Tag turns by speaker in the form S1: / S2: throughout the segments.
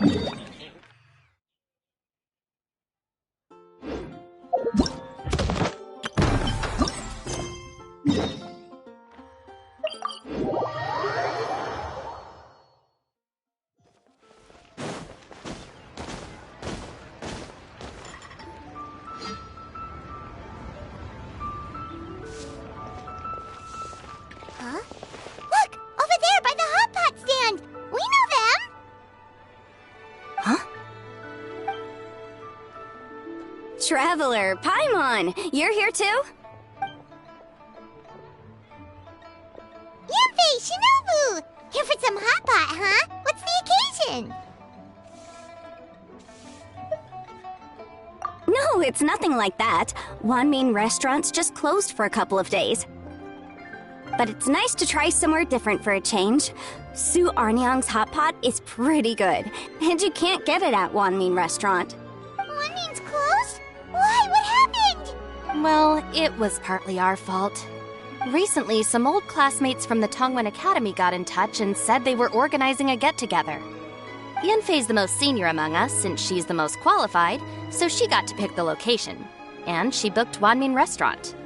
S1: Huh? Look! Over there by the hot pot stand! We know them!
S2: Huh? Traveler, Paimon! You're here too?
S1: Yanfei, Shinobu! Here for some hot pot, huh? What's the occasion?
S2: No, it's nothing like that. Wanmin Restaurant's just closed for a couple of days. But it's nice to try somewhere different for a change. Su Arnyang's hot pot is pretty good, and you can't get it at Wanmin Restaurant.
S1: Wanmin's closed? Why? What happened?
S3: Well, it was partly our fault. Recently, some old classmates from the Tongwen Academy got in touch and said they were organizing a get-together. Yanfei's the most senior among us, since she's the most qualified, so she got to pick the location. And she booked Wanmin Restaurant.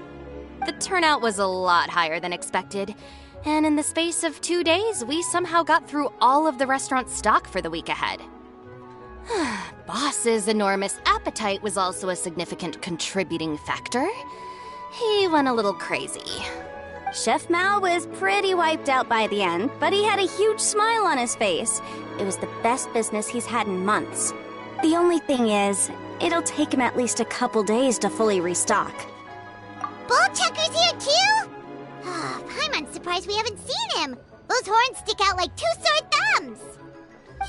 S3: The turnout was a lot higher than expected, and in the space of 2 days, we somehow got through all of the restaurant's stock for the week ahead. Boss's enormous appetite was also a significant contributing factor. He went a little crazy.
S2: Chef Mao was pretty wiped out by the end, but he had a huge smile on his face. It was the best business he's had in months. The only thing is, it'll take him at least a couple days to fully restock.
S1: Bullchucker's here too? Paimon's surprised we haven't seen him. Those horns stick out like two sore thumbs.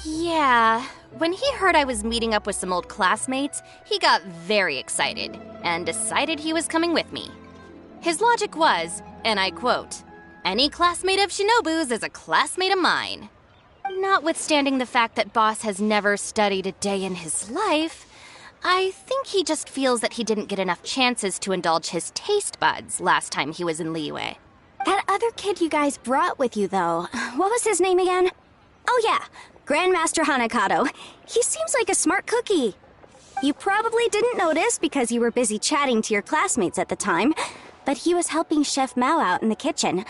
S3: Yeah, when he heard I was meeting up with some old classmates, he got very excited and decided he was coming with me. His logic was, and I quote, "Any classmate of Shinobu's is a classmate of mine." Notwithstanding the fact that Boss has never studied a day in his life, I think he just feels that he didn't get enough chances to indulge his taste buds last time he was in Liyue.
S2: That other kid you guys brought with you, though, what was his name again? Oh yeah, Grandmaster Hanakato. He seems like a smart cookie. You probably didn't notice because you were busy chatting to your classmates at the time, but he was helping Chef Mao out in the kitchen,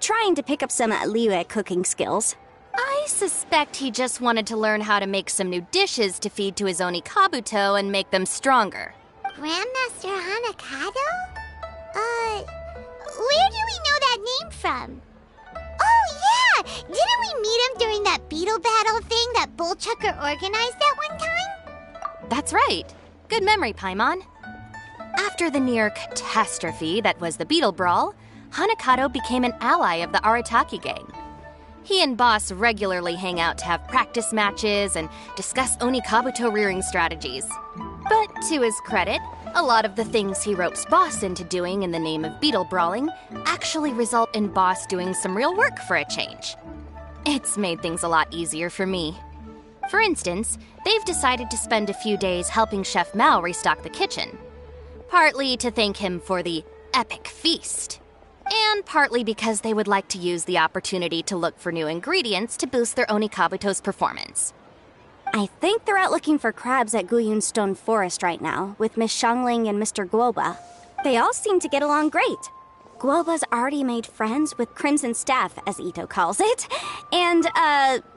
S2: trying to pick up some Liyue cooking skills.
S3: I suspect he just wanted to learn how to make some new dishes to feed to his Onikabuto and make them stronger.
S1: Grandmaster Hanakato? Where do we know that name from? Oh, yeah! Didn't we meet him during that Beetle battle thing that Bullchucker organized at one time?
S3: That's right. Good memory, Paimon. After the near catastrophe that was the Beetle Brawl, Hanakato became an ally of the Arataki gang. He and Boss regularly hang out to have practice matches and discuss Onikabuto rearing strategies. But to his credit, a lot of the things he ropes Boss into doing in the name of Beetle Brawling actually result in Boss doing some real work for a change. It's made things a lot easier for me. For instance, they've decided to spend a few days helping Chef Mao restock the kitchen. Partly to thank him for the epic feast, and partly because they would like to use the opportunity to look for new ingredients to boost their Onikabuto's performance.
S2: I think they're out looking for crabs at Guyun Stone Forest right now, with Miss Shangling and Mr. Guoba. They all seem to get along great. Guoba's already made friends with Crimson Staff, as Ito calls it, and,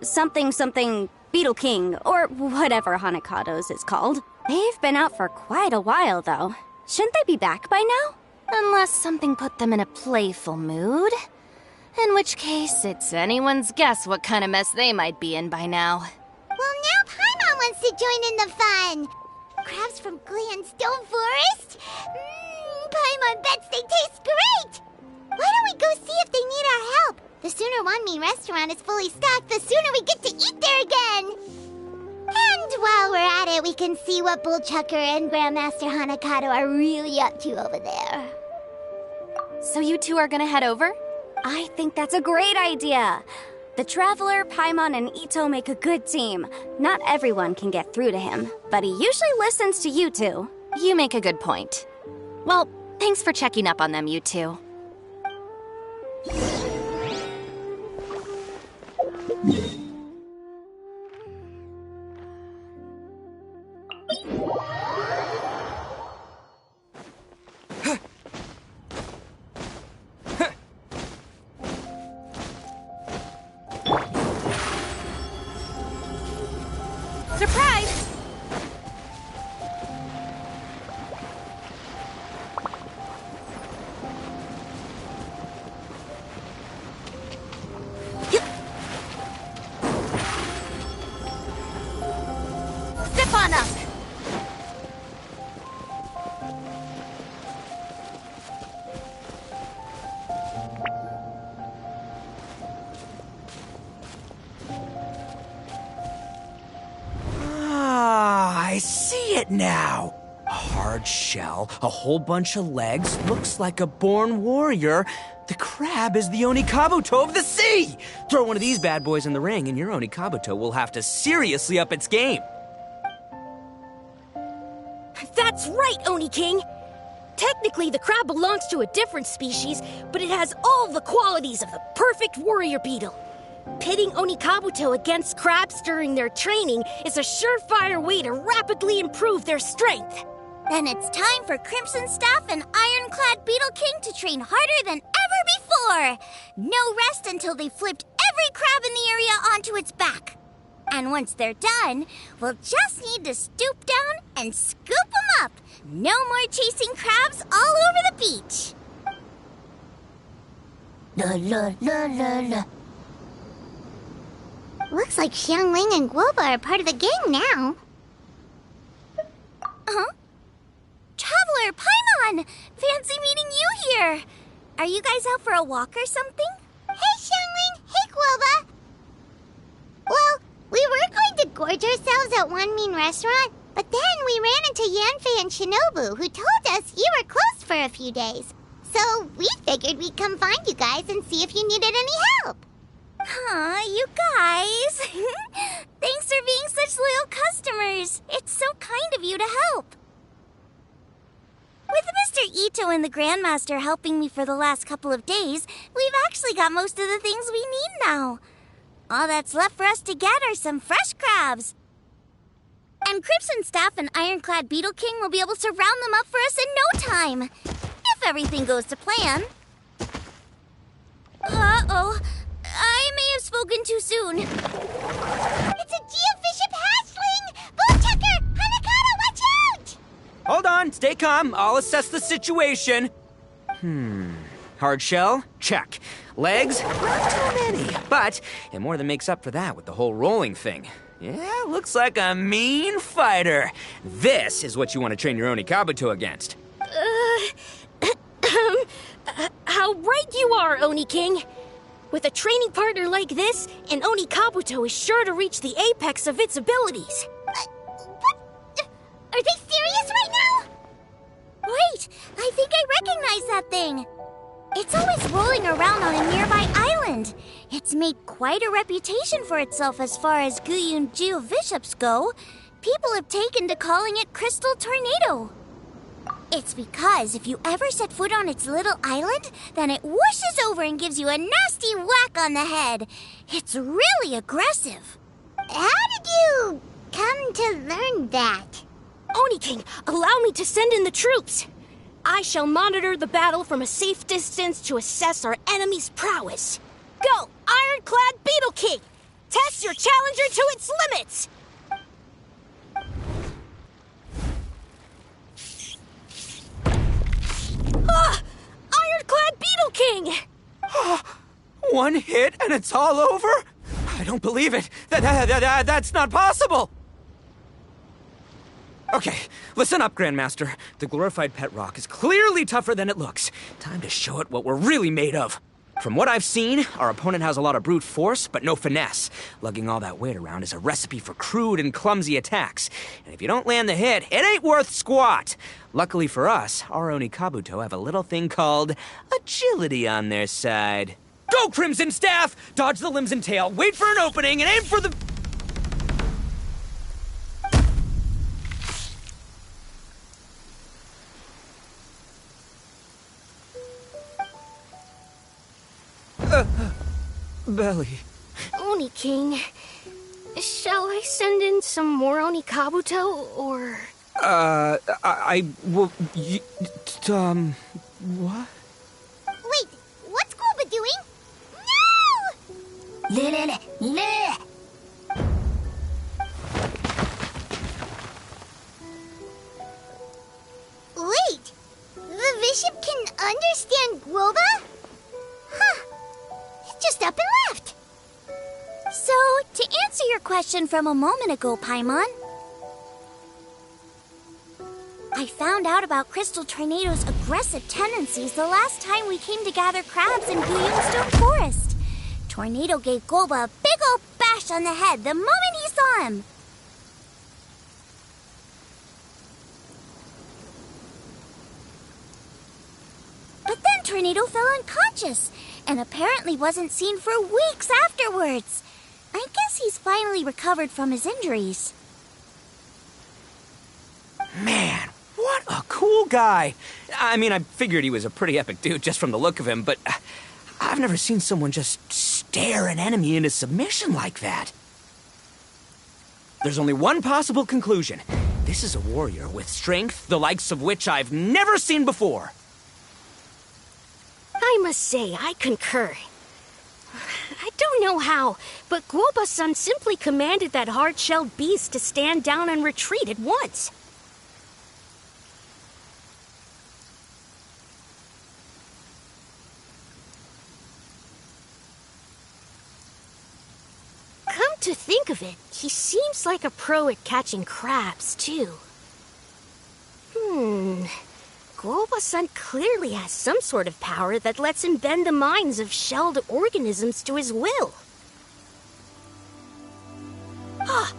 S2: something Beetle King, or whatever Hanakado's is called. They've been out for quite a while, though. Shouldn't they be back by now?
S3: Unless something put them in a playful mood. In which case, it's anyone's guess what kind of mess they might be in by now.
S1: Well, now Paimon wants to join in the fun. Crabs from Guyun Stone Forest? Paimon bets they taste great. Why don't we go see if they need our help? The sooner Wanmi Restaurant is fully stocked, the sooner we get to eat there again. And while we're at it, we can see what Bullchucker and Grandmaster Hanakato are really up to over there.
S3: So you two are gonna head over?
S2: I think that's a great idea. The Traveler, Paimon, and Ito make a good team. Not everyone can get through to him, but he usually listens to you two.
S3: You make a good point. Well, thanks for checking up on them, you two. Surprise! Step on up!
S4: I see it now. A hard shell, a whole bunch of legs, looks like a born warrior. The crab is the Onikabuto of the sea! Throw one of these bad boys in the ring and your Onikabuto will have to seriously up its game.
S5: That's right, Oni King! Technically, the crab belongs to a different species, but it has all the qualities of the perfect warrior beetle. Pitting Onikabuto against crabs during their training is a surefire way to rapidly improve their strength.
S1: Then it's time for Crimson Staff and Ironclad Beetle King to train harder than ever before. No rest until they've flipped every crab in the area onto its back. And once they're done, we'll just need to stoop down and scoop them up. No more chasing crabs all over the beach. La la la la la. Looks like Xiangling and Guoba are part of the gang now. Huh? Traveler, Paimon! Fancy meeting you here! Are you guys out for a walk or something? Hey, Xiangling! Hey, Guoba! Well, we were going to gorge ourselves at one mean restaurant, but then we ran into Yanfei and Shinobu, who told us you were closed for a few days. So we figured we'd come find you guys and see if you needed any help. Aw, you guys. Thanks for being such loyal customers. It's so kind of you to help. With Mr. Ito and the Grandmaster helping me for the last couple of days, we've actually got most of the things we need now. All that's left for us to get are some fresh crabs. And Crimson Staff and Ironclad Beetle King will be able to round them up for us in no time. If everything goes to plan. Uh-oh. I may have spoken too soon. It's a geofiship hatchling! Bullchucker! Hanakata, watch out!
S4: Hold on, stay calm. I'll assess the situation. Hard shell? Check. Legs? Not too many. But it more than makes up for that with the whole rolling thing. Yeah, looks like a mean fighter. This is what you want to train your Onikabuto against.
S5: How right you are, Oni King! With a training partner like this, an Onikabuto is sure to reach the apex of its abilities.
S1: What? Are they serious right now? Wait, I think I recognize that thing. It's always rolling around on a nearby island. It's made quite a reputation for itself as far as Guyun geoviships go. People have taken to calling it Crystal Tornado. It's because if you ever set foot on its little island, then it whooshes over and gives you a nasty whack on the head. It's really aggressive. How did you come to learn that?
S5: Oni King, allow me to send in the troops. I shall monitor the battle from a safe distance to assess our enemy's prowess. Go, Ironclad Beetle King! Test your challenger to its limits! Ironclad Beetle King!
S4: One hit and it's all over? I don't believe it. That's not possible. Okay, listen up, Grandmaster. The glorified pet rock is clearly tougher than it looks. Time to show it what we're really made of. From what I've seen, our opponent has a lot of brute force, but no finesse. Lugging all that weight around is a recipe for crude and clumsy attacks. And if you don't land the hit, it ain't worth squat. Luckily for us, our Onikabuto have a little thing called agility on their side. Go, Crimson Staff! Dodge the limbs and tail, wait for an opening, and aim for the... Belly.
S5: Oni King, shall I send in some more Onikabuto, or...
S4: I will... what?
S1: Wait, what's Guoba doing? No!
S2: your question from a moment ago, Paimon. I found out about Crystal Tornado's aggressive tendencies the last time we came to gather crabs in Gleamstone Forest. Tornado gave Golba a big old bash on the head the moment he saw him. But then Tornado fell unconscious and apparently wasn't seen for weeks afterwards. I guess he's finally recovered from his injuries.
S4: Man, what a cool guy. I mean, I figured he was a pretty epic dude just from the look of him, but I've never seen someone just stare an enemy into submission like that. There's only one possible conclusion. This is a warrior with strength, the likes of which I've never seen before.
S5: I must say, I concur. I don't know how, but Guoba-san simply commanded that hard-shelled beast to stand down and retreat at once. Come to think of it, he seems like a pro at catching crabs, too. Guoba-san clearly has some sort of power that lets him bend the minds of shelled organisms to his will. Ah,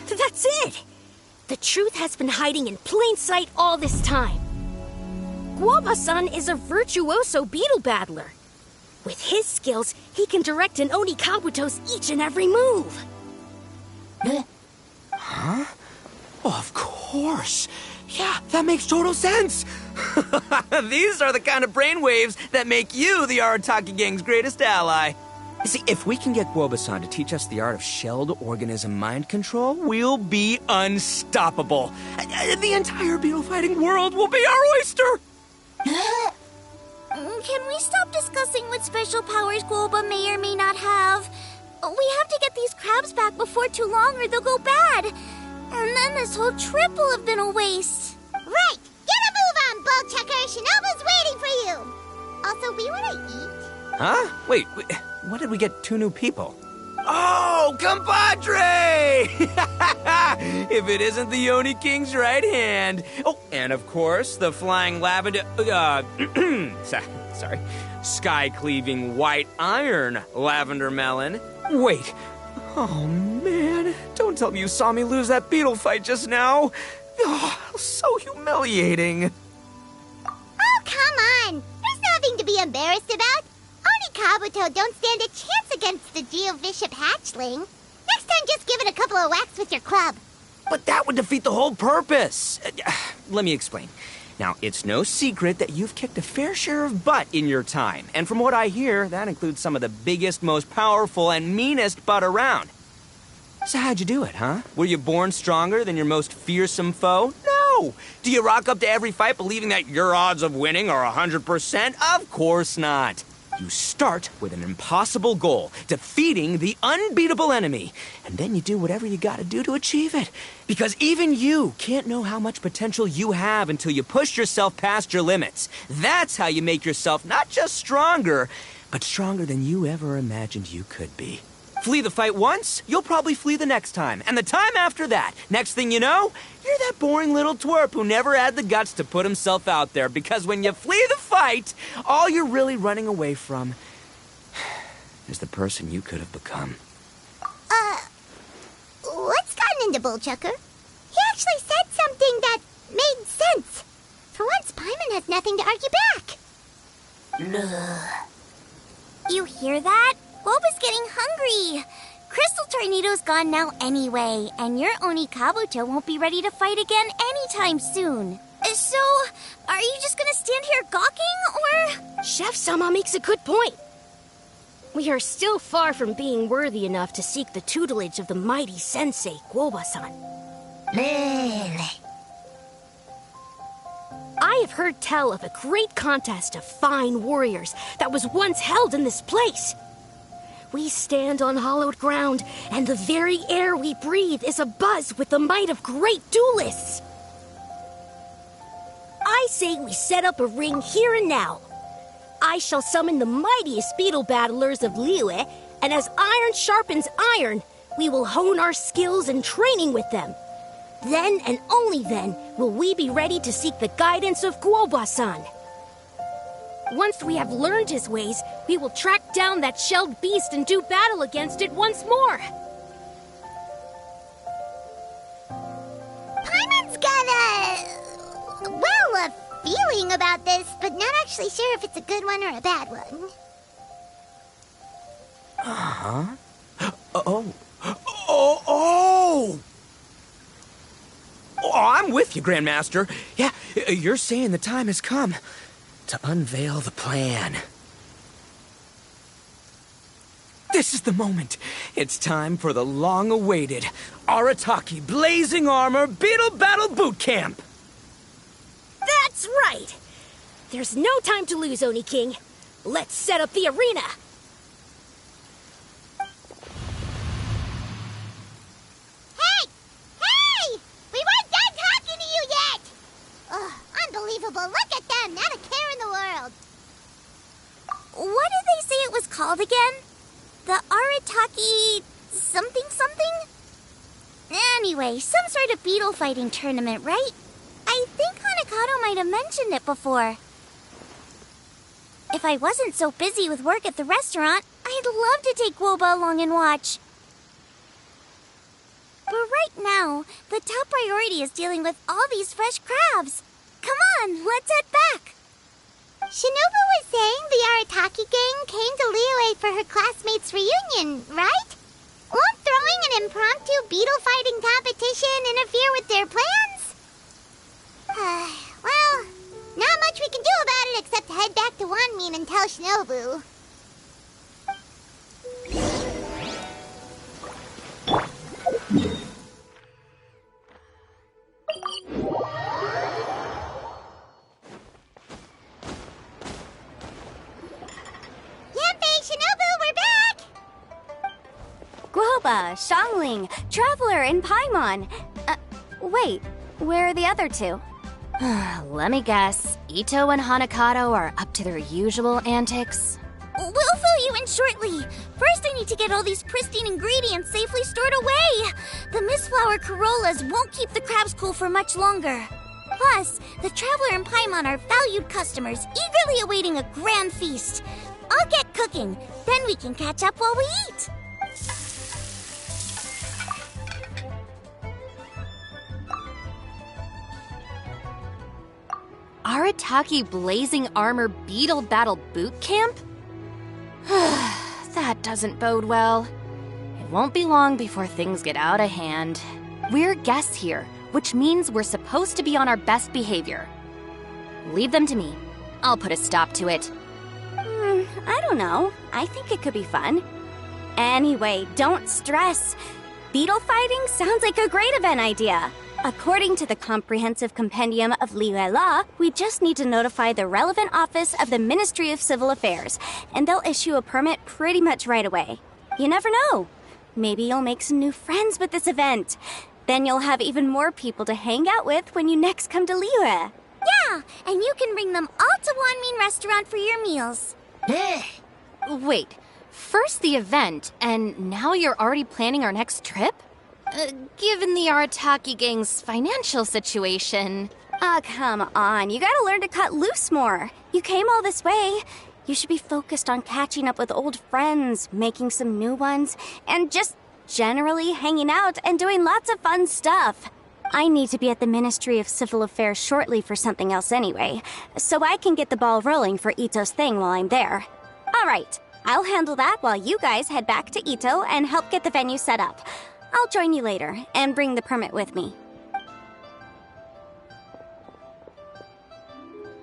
S5: that's it! The truth has been hiding in plain sight all this time. Guoba-san is a virtuoso beetle battler. With his skills, he can direct an Oni Kabuto's each and every move.
S4: Huh? Oh, of course. Yeah, that makes total sense. These are the kind of brainwaves that make you the Arataki Gang's greatest ally. You see, if we can get Guoba-san to teach us the art of shelled organism mind control, we'll be unstoppable. The entire beetle fighting world will be our oyster.
S2: Can we stop discussing what special powers Guoba may or may not have? We have to get these crabs back before too long or they'll go bad. And then this whole trip will have been a waste.
S1: Right! Get a move on, Bullchucker! Shinobu's waiting for you! Also, we want to eat.
S4: Huh? Wait, what did we get 2 new people? Oh, compadre! If it isn't the Oni King's right hand. Oh, and of course, the flying lavender... sorry. Sky-cleaving white iron lavender melon. Wait. Oh, man. Don't tell me you saw me lose that beetle fight just now. Oh, so humiliating.
S1: Oh, come on! There's nothing to be embarrassed about. Oni Kabuto don't stand a chance against the Geovishap hatchling. Next time, just give it a couple of whacks with your club.
S4: But that would defeat the whole purpose. Let me explain. Now, it's no secret that you've kicked a fair share of butt in your time. And from what I hear, that includes some of the biggest, most powerful, and meanest butt around. So how'd you do it, huh? Were you born stronger than your most fearsome foe? No! Do you rock up to every fight believing that your odds of winning are 100%? Of course not. You start with an impossible goal, defeating the unbeatable enemy. And then you do whatever you gotta do to achieve it. Because even you can't know how much potential you have until you push yourself past your limits. That's how you make yourself not just stronger, but stronger than you ever imagined you could be. Flee the fight once, you'll probably flee the next time. And the time after that. Next thing you know, you're that boring little twerp who never had the guts to put himself out there. Because when you flee the fight, all you're really running away from is the person you could have become.
S1: What's gotten into Bullchucker? He actually said something that made sense. For once, Paimon has nothing to argue back.
S2: You hear that? Guoba's getting hungry. Crystal Tornado's gone now anyway, and your Oni Kabuto won't be ready to fight again anytime soon. So, are you just gonna stand here gawking, or...?
S5: Chef-sama makes a good point. We are still far from being worthy enough to seek the tutelage of the mighty sensei, Guoba-san. I have heard tell of a great contest of fine warriors that was once held in this place. We stand on hallowed ground, and the very air we breathe is abuzz with the might of great duelists. I say we set up a ring here and now. I shall summon the mightiest beetle battlers of Liyue, and as iron sharpens iron, We will hone our skills and training with them. Then and only then will we be ready to seek the guidance of Guoba-san. Once we have learned his ways, we will track down that shelled beast and do battle against it once more.
S1: Paimon's got a feeling about this, but not actually sure if it's a good one or a bad one.
S4: Uh-huh. Oh, I'm with you, Grandmaster. Yeah, you're saying the time has come to unveil the plan. This is the moment. It's time for the long-awaited Arataki Blazing Armor Beetle Battle Boot Camp.
S5: That's right! There's no time to lose, Oni King. Let's set up the arena!
S1: Hey! We weren't done talking to you yet! Ugh, unbelievable. Look at them. Not a care in the world.
S2: What did they say it was called again? The Arataki something something? Anyway, some sort of beetle fighting tournament, right? I think Hanakato might have mentioned it before. If I wasn't so busy with work at the restaurant, I'd love to take Guoba along and watch. But right now, the top priority is dealing with all these fresh crabs. Come on, let's head back.
S1: Shinobu was saying the Arataki gang came to Liyue for her classmates' reunion, right? Won't throwing an impromptu beetle fighting competition interfere with their plans? Well, not much we can do about it except head back to Wanmin and tell Shinobu.
S2: Guoba, Xiangling, Traveler, and Paimon. Wait, where are the other two?
S3: Let me guess. Ito and Hanakato are up to their usual antics?
S2: We'll fill you in shortly. First, I need to get all these pristine ingredients safely stored away. The mistflower corollas won't keep the crabs cool for much longer. Plus, the Traveler and Paimon are valued customers, eagerly awaiting a grand feast. I'll get cooking, then we can catch up while we eat.
S3: Arataki Blazing Armor Beetle Battle Boot Camp? That doesn't bode well. It won't be long before things get out of hand. We're guests here, which means we're supposed to be on our best behavior. Leave them to me. I'll put a stop to it.
S2: I don't know. I think it could be fun. Anyway, don't stress. Beetle fighting sounds like a great event idea. According to the Comprehensive Compendium of Liyue Law, we just need to notify the relevant office of the Ministry of Civil Affairs, and they'll issue a permit pretty much right away. You never know. Maybe you'll make some new friends with this event. Then you'll have even more people to hang out with when you next come to Liyue. Yeah, and you can bring them all to Wanmin Restaurant for your meals.
S3: Wait, first the event, and now you're already planning our next trip? Given the Arataki gang's financial situation...
S2: Come on. You gotta learn to cut loose more. You came all this way. You should be focused on catching up with old friends, making some new ones, and just generally hanging out and doing lots of fun stuff. I need to be at the Ministry of Civil Affairs shortly for something else anyway, so I can get the ball rolling for Ito's thing while I'm there. All right, I'll handle that while you guys head back to Ito and help get the venue set up. I'll join you later and bring the permit with me.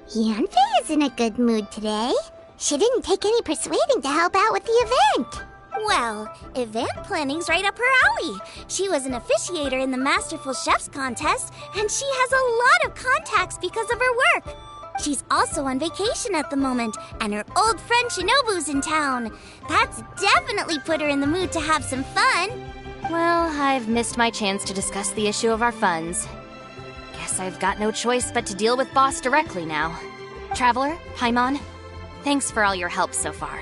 S1: Yanfei is in a good mood today. She didn't take any persuading to help out with the event.
S2: Well, event planning's right up her alley. She was an officiator in the Masterful Chefs contest, and she has a lot of contacts because of her work. She's also on vacation at the moment, and her old friend Shinobu's in town. That's definitely put her in the mood to have some fun.
S3: Well, I've missed my chance to discuss the issue of our funds. Guess I've got no choice but to deal with Boss directly now. Traveler, Paimon, thanks for all your help so far.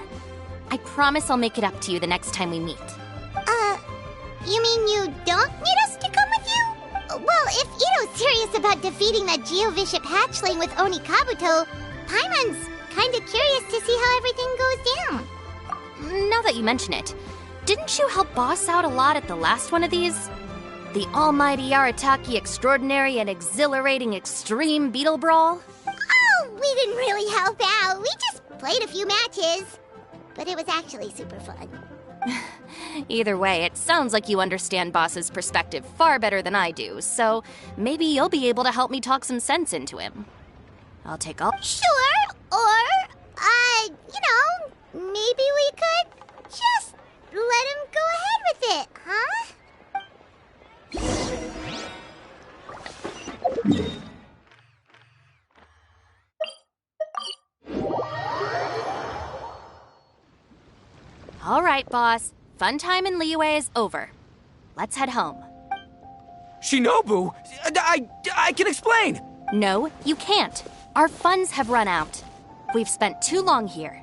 S3: I promise I'll make it up to you the next time we meet.
S1: You mean you don't need us to come with you? Well, if Ito's serious about defeating that Geovishap hatchling with Onikabuto, Paimon's kinda curious to see how everything goes down.
S3: Now that you mention it, didn't you help Boss out a lot at the last one of these? The almighty Arataki extraordinary and exhilarating extreme Beetle Brawl?
S1: Oh, we didn't really help out. We just played a few matches. But it was actually super fun.
S3: Either way, it sounds like you understand Boss's perspective far better than I do, so maybe you'll be able to help me talk some sense into him. I'll take all—
S1: Sure, or, maybe we could just let him go ahead with it, huh?
S3: All right, Boss. Fun time in Liyue is over. Let's head home.
S4: Shinobu, I can explain.
S3: No, you can't. Our funds have run out. We've spent too long here.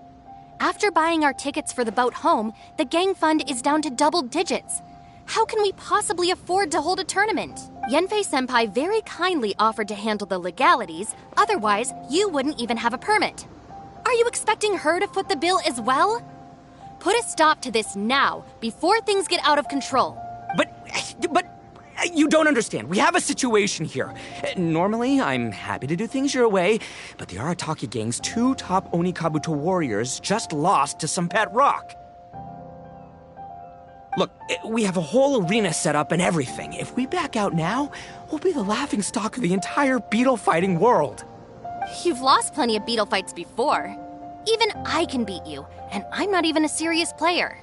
S3: After buying our tickets for the boat home, the gang fund is down to double digits. How can we possibly afford to hold a tournament? Yanfei-senpai very kindly offered to handle the legalities, otherwise you wouldn't even have a permit. Are you expecting her to foot the bill as well? Put a stop to this now, before things get out of control.
S4: But you don't understand. We have a situation here. Normally, I'm happy to do things your way, but the Arataki gang's 2 top Onikabuto warriors just lost to some pet rock. Look, we have a whole arena set up and everything. If we back out now, we'll be the laughingstock of the entire beetle fighting world.
S3: You've lost plenty of beetle fights before. Even I can beat you, and I'm not even a serious player.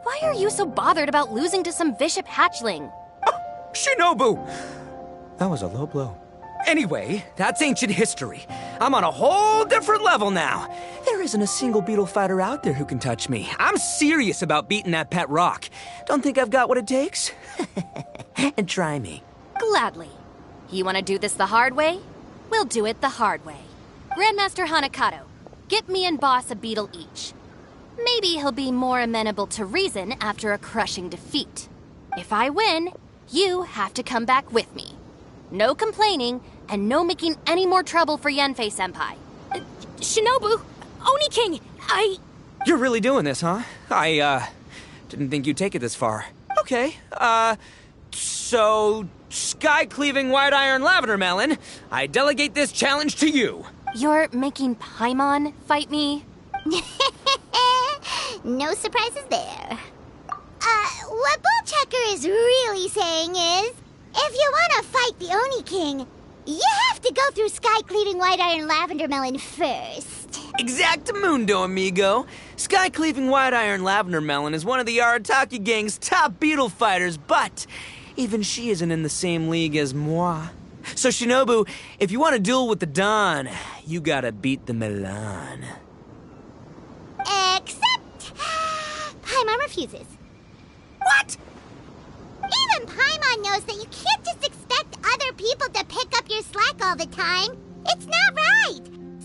S3: Why are you so bothered about losing to some Bishop hatchling?
S4: Oh, Shinobu! That was a low blow. Anyway, that's ancient history. I'm on a whole different level now. There isn't a single beetle fighter out there who can touch me. I'm serious about beating that pet rock. Don't think I've got what it takes? And try me.
S3: Gladly. You want to do this the hard way? We'll do it the hard way. Grandmaster Hanakato, get me and Boss a beetle each. Maybe he'll be more amenable to reason after a crushing defeat. If I win, you have to come back with me. No complaining, and no making any more trouble for Yanfei-senpai.
S5: Shinobu! Oni King!
S4: You're really doing this, huh? I didn't think you'd take it this far. Okay, so sky-cleaving white iron lavender melon, I delegate this challenge to you.
S3: You're making Paimon fight me?
S1: No surprises there. What Bullchecker is really saying is, if you want to fight the Oni King, you have to go through sky-cleaving white iron lavender melon first.
S4: Exactamundo, amigo. Sky-cleaving white iron lavender melon is one of the Arataki gang's top beetle fighters, but even she isn't in the same league as moi. So, Shinobu, if you want to duel with the Don, you gotta beat the Milan.
S1: Except Paimon refuses.
S4: What?
S1: Even Paimon knows that you can't just expect other people to pick up your slack all the time. It's not right.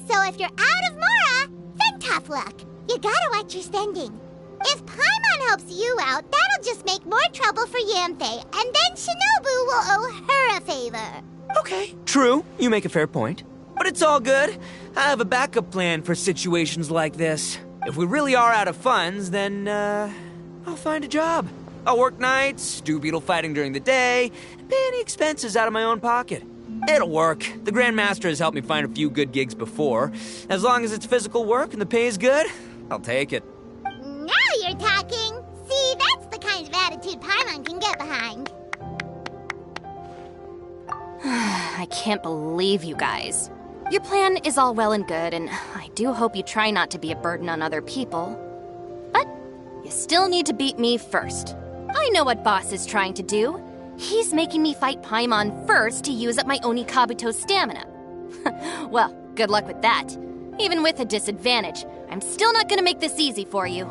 S1: So if you're out of Mora, then tough luck. You gotta watch your spending. If Paimon helps you out, that'll just make more trouble for Yanfei, and then Shinobu will owe her a favor.
S4: Okay, true. You make a fair point. But it's all good. I have a backup plan for situations like this. If we really are out of funds, then, I'll find a job. I'll work nights, do beetle fighting during the day, and pay any expenses out of my own pocket. It'll work. The Grandmaster has helped me find a few good gigs before. As long as it's physical work and the pay is good, I'll take it.
S1: Now you're talking. See, that's the kind of attitude Paimon can get behind.
S3: I can't believe you guys. Your plan is all well and good, and I do hope you try not to be a burden on other people. But you still need to beat me first. I know what Boss is trying to do. He's making me fight Paimon first to use up my Onikabuto stamina. Well, good luck with that. Even with a disadvantage, I'm still not gonna make this easy for you.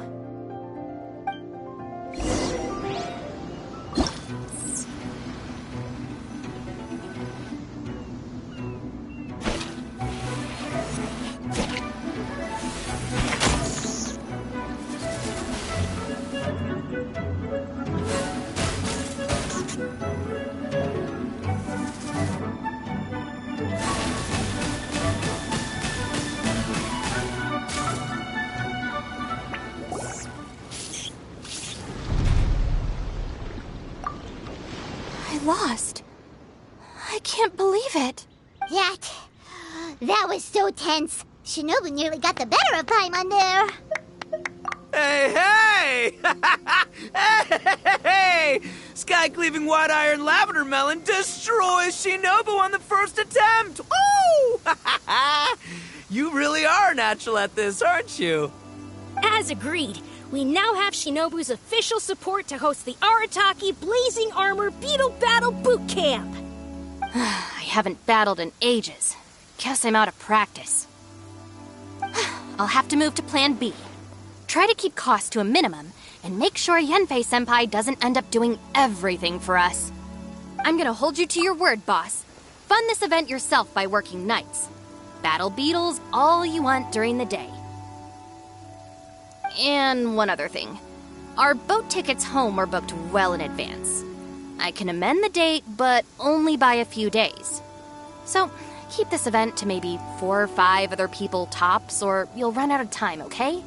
S3: lost. I can't believe it.
S1: That was so tense. Shinobu nearly got the better of Paimon there.
S4: Hey! Hey! Sky-cleaving white iron lavender melon destroys Shinobu on the first attempt! Woo! You really are natural at this, aren't you?
S5: As agreed, we now have Shinobu's official support to host the Arataki Blazing Armor Beetle Battle Boot Camp.
S3: I haven't battled in ages. Guess I'm out of practice. I'll have to move to Plan B. Try to keep costs to a minimum, and make sure Yanfei-senpai doesn't end up doing everything for us. I'm gonna hold you to your word, boss. Fund this event yourself by working nights. Battle beetles all you want during the day. And one other thing. Our boat tickets home were booked well in advance. I can amend the date, but only by a few days. So, keep this event to maybe 4 or 5 other people tops, or you'll run out of time, okay?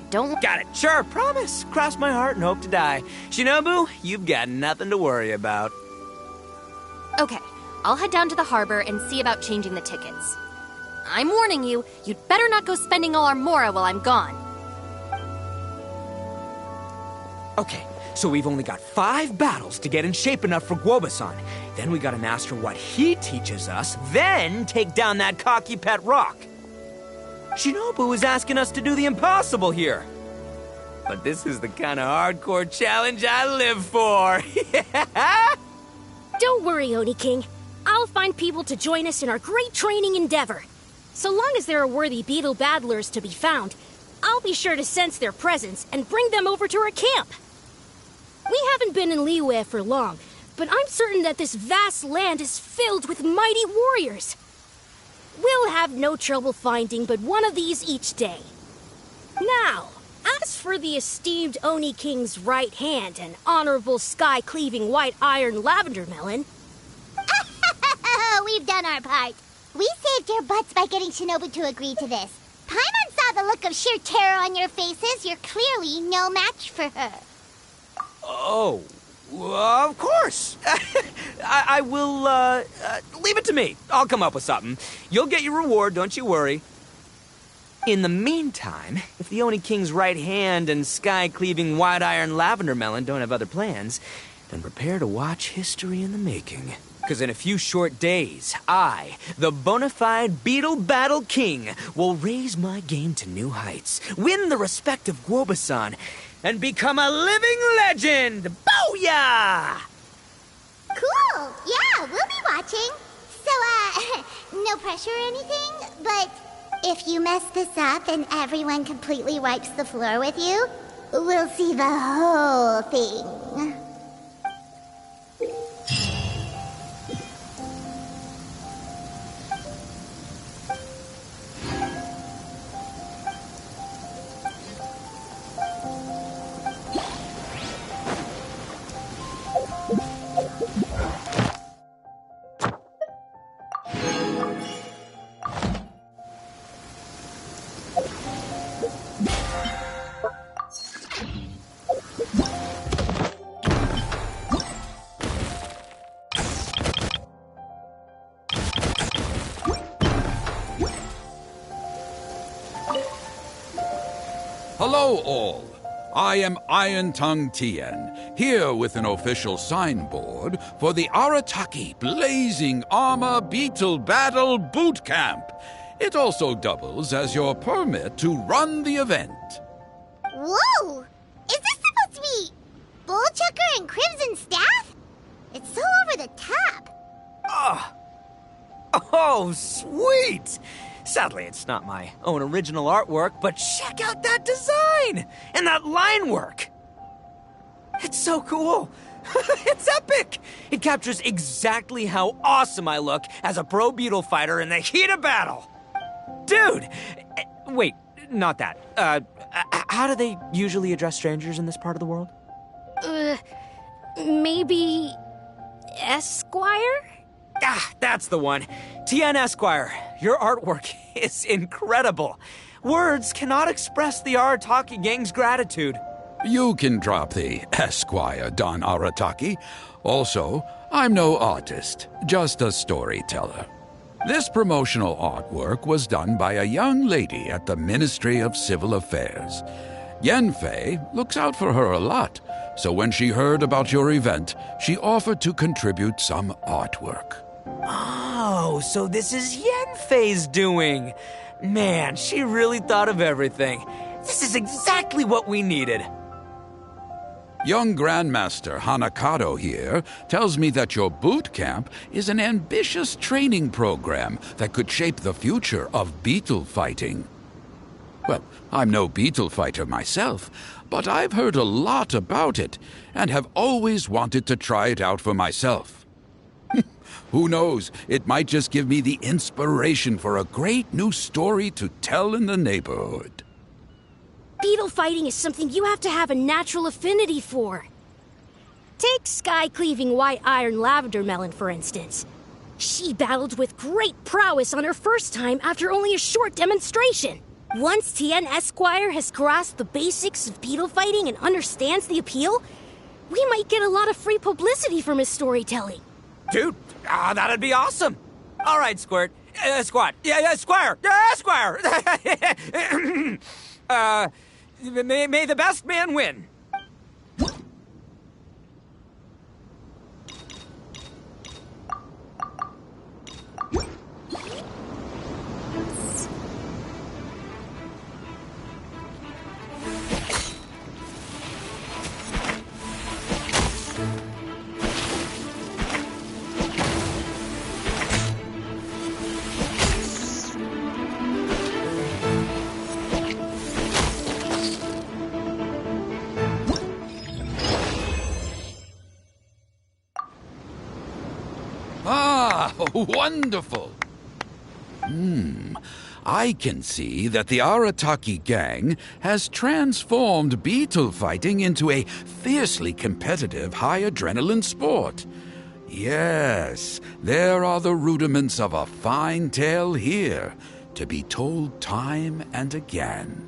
S3: Don't...
S4: Got it. Sure, promise. Cross my heart and hope to die. Shinobu, you've got nothing to worry about.
S3: Okay, I'll head down to the harbor and see about changing the tickets. I'm warning you, you'd better not go spending all our mora while I'm gone.
S4: Okay, so we've only got 5 battles to get in shape enough for Guoba-san. Then we gotta master what he teaches us, then take down that cocky pet rock. Shinobu is asking us to do the impossible here. But this is the kind of hardcore challenge I live for.
S5: Don't worry, Oni King. I'll find people to join us in our great training endeavor. So long as there are worthy beetle battlers to be found, I'll be sure to sense their presence and bring them over to our camp. We haven't been in Liyue for long, but I'm certain that this vast land is filled with mighty warriors. We'll have no trouble finding but one of these each day. Now, as for the esteemed Oni King's right hand and honorable sky-cleaving white iron lavender melon...
S1: We've done our part. We saved your butts by getting Shinobu to agree to this. Paimon saw the look of sheer terror on your faces. You're clearly no match for her.
S4: Oh, of course. I will, leave it to me. I'll come up with something. You'll get your reward, don't you worry. In the meantime, if the Oni King's right hand and sky-cleaving white iron lavender melon don't have other plans, then prepare to watch history in the making. Because in a few short days, I, the bona fide Beetle Battle King, will raise my game to new heights, win the respect of Guoba-san, and become a living legend! Booyah!
S1: Cool. Yeah, we'll be watching. So, no pressure or anything, but if you mess this up and everyone completely wipes the floor with you, we'll see the whole thing.
S6: Hello all. I am Iron Tongue Tien, here with an official signboard for the Arataki Blazing Armor Beetle Battle Boot Camp. It also doubles as your permit to run the event.
S1: Whoa! Is this supposed to be Bullchucker and Crimson Staff? It's so over the top.
S4: Oh, sweet! Sadly, it's not my own original artwork, but check out that design! And that line work! It's so cool! It's epic! It captures exactly how awesome I look as a pro beetle fighter in the heat of battle! Dude! Wait, not that. How do they usually address strangers in this part of the world?
S5: Maybe... Esquire?
S4: Ah, that's the one. Tien Esquire, your artwork is incredible. Words cannot express the Arataki gang's gratitude.
S6: You can drop the Esquire, Don Arataki. Also, I'm no artist, just a storyteller. This promotional artwork was done by a young lady at the Ministry of Civil Affairs. Yanfei looks out for her a lot, so when she heard about your event, she offered to contribute some artwork.
S4: Oh, so this is Yanfei's doing. Man, she really thought of everything. This is exactly what we needed.
S6: Young Grandmaster Hanakado here tells me that your boot camp is an ambitious training program that could shape the future of beetle fighting. Well, I'm no beetle fighter myself, but I've heard a lot about it and have always wanted to try it out for myself. Who knows, it might just give me the inspiration for a great new story to tell in the neighborhood.
S5: Beetle fighting is something you have to have a natural affinity for. Take sky-cleaving white iron lavender melon, for instance. She battled with great prowess on her first time after only a short demonstration. Once Tien Esquire has grasped the basics of beetle fighting and understands the appeal, we might get a lot of free publicity from his storytelling.
S4: Dude, that'd be awesome. All right, Squirt. Squat. Yeah, Squire. Yeah, Squire. May the best man win.
S6: Ah, wonderful! I can see that the Arataki gang has transformed beetle fighting into a fiercely competitive high-adrenaline sport. Yes, there are the rudiments of a fine tale here, to be told time and again.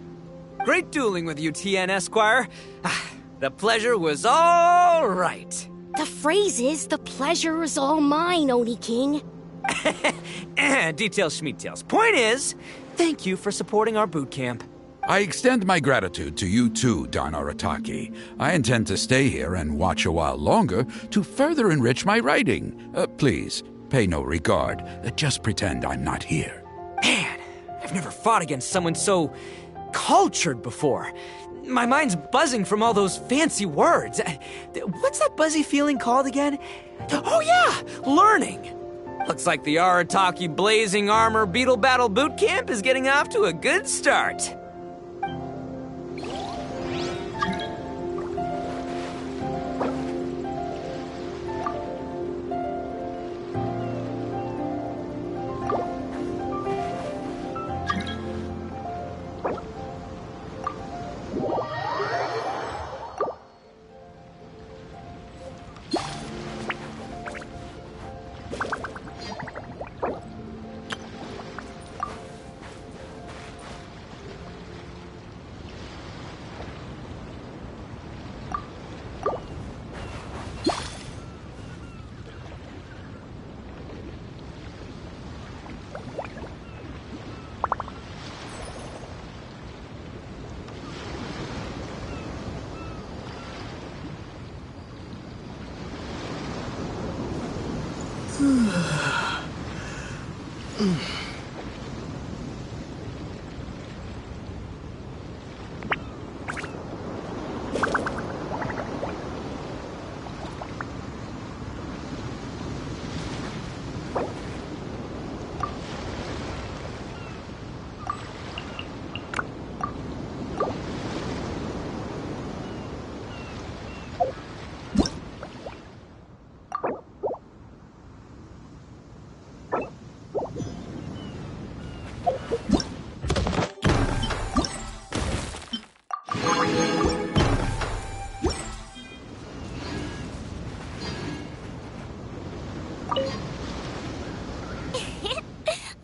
S4: Great dueling with you, Tien Esquire. The pleasure was all right.
S5: The phrase is, the pleasure is all mine, Oni King.
S4: Details schmeetails. Point is, thank you for supporting our boot camp.
S6: I extend my gratitude to you too, Don Arataki. I intend to stay here and watch a while longer to further enrich my writing. Please, pay no regard. Just pretend I'm not here.
S4: Man, I've never fought against someone so cultured before. My mind's buzzing from all those fancy words. What's that buzzy feeling called again? Oh yeah, learning. Looks like the Arataki Blazing Armor Beetle Battle Boot Camp is getting off to a good start.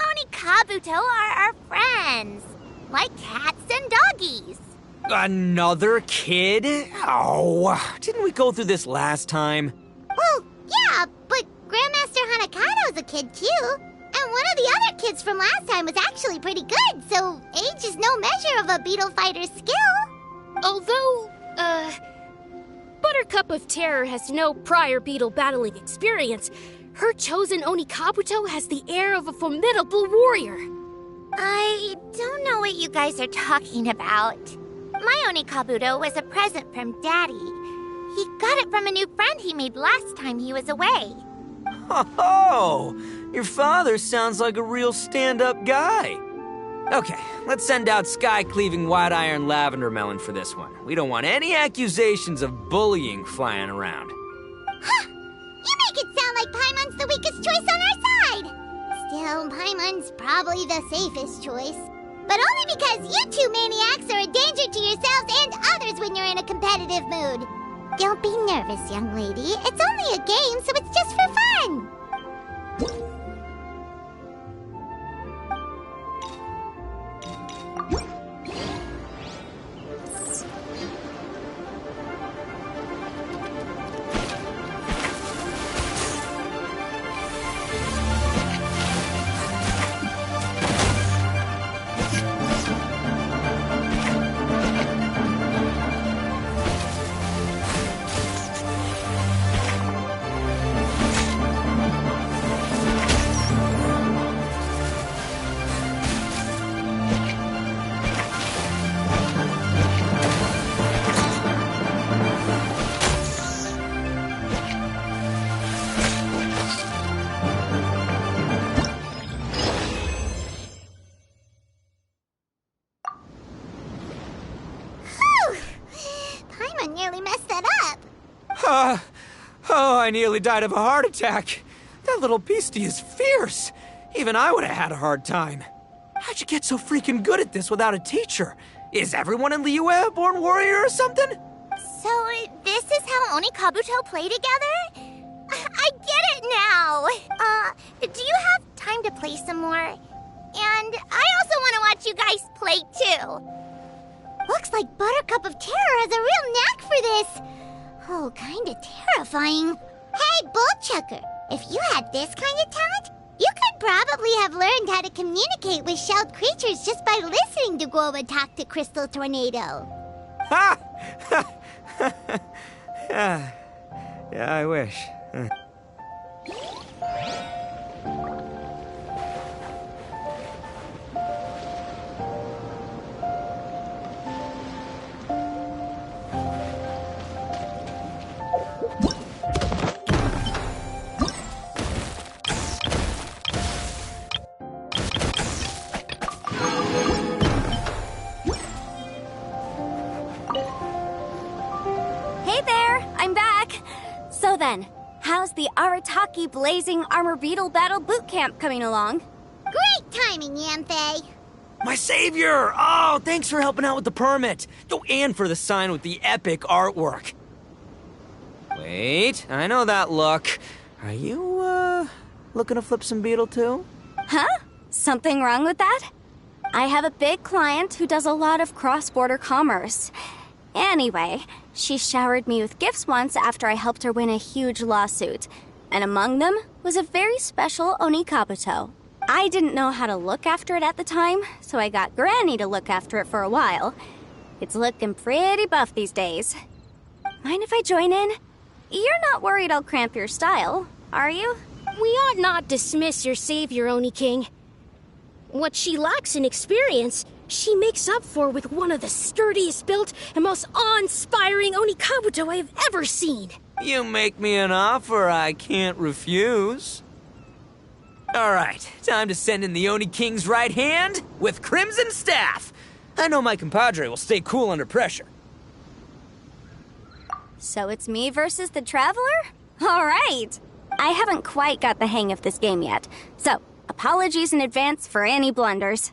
S1: Oni Kabuto are our friends, like cats and doggies.
S4: Another kid? Oh, didn't we go through this last time?
S1: Well, yeah, but Grandmaster Hanakado's a kid too. And one of the other kids from last time was actually pretty good, so age is no measure of a beetle fighter's skill.
S5: Although, Buttercup of Terror has no prior beetle battling experience, her chosen Onikabuto has the air of a formidable warrior.
S1: I don't know what you guys are talking about. My Onikabuto was a present from Daddy. He got it from a new friend he made last time he was away.
S4: Oh, your father sounds like a real stand-up guy. Okay, let's send out Sky-Cleaving White Iron Lavender Melon for this one. We don't want any accusations of bullying flying around.
S1: Huh! You make it sound like Paimon's the weakest choice on our side! Still, Paimon's probably the safest choice. But only because you two maniacs are a danger to yourselves and others when you're in a competitive mood. Don't be nervous, young lady. It's only a game, so it's just for fun. Nearly messed that up.
S4: Oh, I nearly died of a heart attack. That little beastie is fierce. Even I would have had a hard time. How'd you get so freaking good at this without a teacher? Is everyone in Liyue a born warrior or something?
S1: So, this is how Onikabuto play together? I get it now. Do you have time to play some more? And I also want to watch you guys play too. Looks like Buttercup of Terror has a real knack for this. Oh, kinda terrifying. Hey, Bullchucker, if you had this kind of talent, you could probably have learned how to communicate with shelled creatures just by listening to Guoba talk to Crystal Tornado.
S4: Ha! Yeah, I wish.
S2: So then, how's the Arataki Blazing Armor Beetle Battle Boot Camp coming along?
S1: Great timing, Yamfei.
S4: My savior! Oh, thanks for helping out with the permit. Oh, and for the sign with the epic artwork. Wait, I know that look. Are you, looking to flip some beetle too?
S2: Huh? Something wrong with that? I have a big client who does a lot of cross-border commerce. Anyway, she showered me with gifts once after I helped her win a huge lawsuit. And among them was a very special Onikabuto. I didn't know how to look after it at the time, so I got Granny to look after it for a while. It's looking pretty buff these days. Mind if I join in? You're not worried I'll cramp your style, are you?
S5: We ought not dismiss your savior, Oni King. What she lacks in experience, she makes up for with one of the sturdiest built and most awe-inspiring Onikabuto I have ever seen.
S4: You make me an offer I can't refuse. All right, time to send in the Oni King's right hand with Crimson Staff. I know my compadre will stay cool under pressure.
S2: So it's me versus the Traveler? All right. I haven't quite got the hang of this game yet, so apologies in advance for any blunders.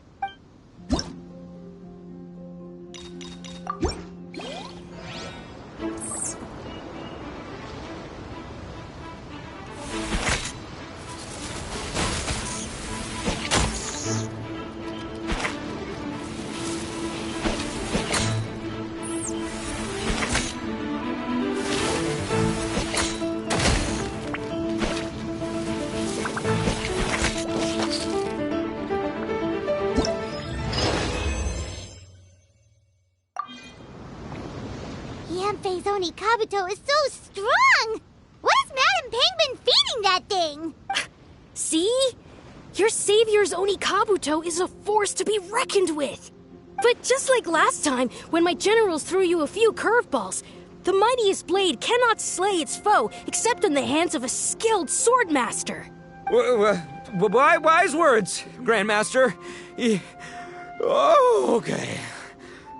S1: Oni Kabuto is so strong! What is Madam Penguin feeding that thing?
S5: See? Your savior's Oni Kabuto is a force to be reckoned with. But just like last time, when my generals threw you a few curveballs, the mightiest blade cannot slay its foe except in the hands of a skilled swordmaster.
S4: Wise words, Grandmaster. Oh, okay.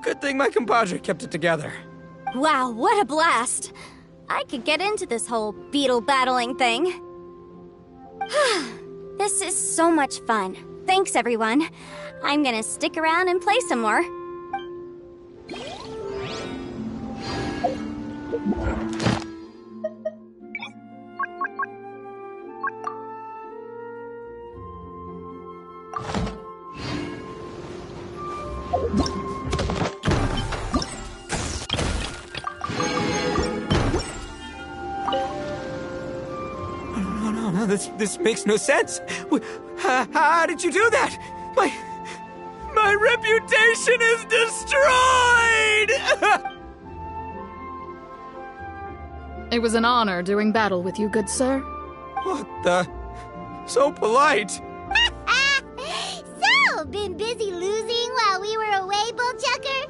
S4: Good thing my compadre kept it together.
S2: Wow, what a blast! I could get into this whole beetle battling thing. This is so much fun. Thanks, everyone. I'm gonna stick around and play some more.
S4: No, this makes no sense. How did you do that? My reputation is destroyed!
S7: It was an honor doing battle with you, good sir.
S4: What the? So polite.
S1: So, been busy losing while we were away, Bullchucker?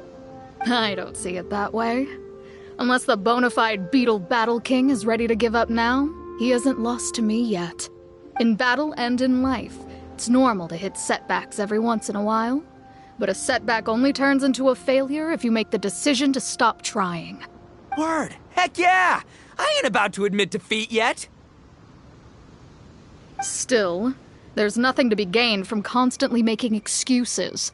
S7: I don't see it that way. Unless the bona fide Beetle Battle King is ready to give up now, he hasn't lost to me yet. In battle and in life, it's normal to hit setbacks every once in a while. But a setback only turns into a failure if you make the decision to stop trying.
S4: Word. Heck yeah! I ain't about to admit defeat yet.
S7: Still, there's nothing to be gained from constantly making excuses.